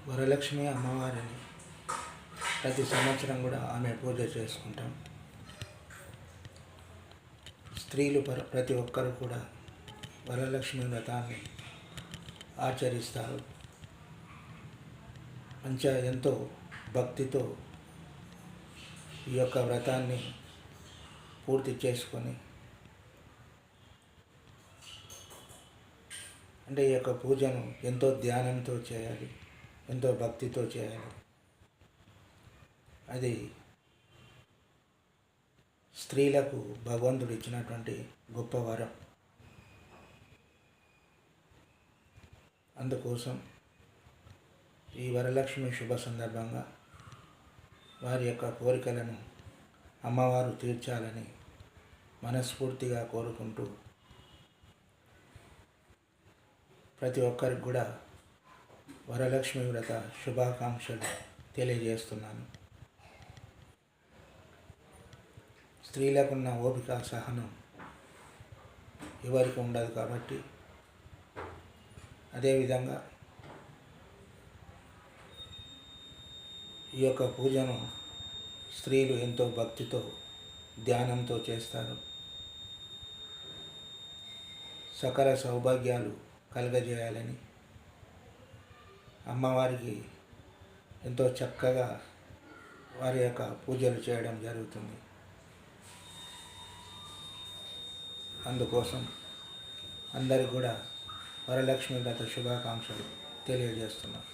వరలక్ష్మి అమ్మవారిని ప్రతి సంవత్సరం కూడా ఆమె పూజ చేసుకుంటాం. స్త్రీలు ప్రతి ఒక్కరు కూడా వరలక్ష్మి వ్రతాన్ని ఆచరిస్తారు. మంచిగా ఎంతో భక్తితో ఈ యొక్క వ్రతాన్ని పూర్తి చేసుకొని, అంటే ఈ యొక్క పూజను ఎంతో ధ్యానంతో చేయాలి, ఎంతో భక్తితో చేయాలి. అది స్త్రీలకు భగవంతుడు ఇచ్చినటువంటి గొప్ప వరం. అందుకోసం ఈ వరలక్ష్మి శుభ సందర్భంగా వారి యొక్క కోరికలను అమ్మవారు తీర్చాలని మనస్ఫూర్తిగా కోరుకుంటూ, ప్రతి ఒక్కరికి కూడా వరలక్ష్మి వ్రత శుభాకాంక్షలు తెలియజేస్తున్నాను. స్త్రీలకున్న ఓపిక సహనం ఎవరికి ఉండదు కాబట్టి, అదేవిధంగా ఈ యొక్క పూజను స్త్రీలు ఎంతో భక్తితో ధ్యానంతో చేస్తారు. సకల సౌభాగ్యాలు కలగజేయాలని అమ్మవారికి ఎంతో చక్కగా వారి యొక్క పూజలు చేయడం జరుగుతుంది. అందుకోసం అందరికి కూడా వరలక్ష్మి వ్రత శుభాకాంక్షలు తెలియజేస్తున్నాను.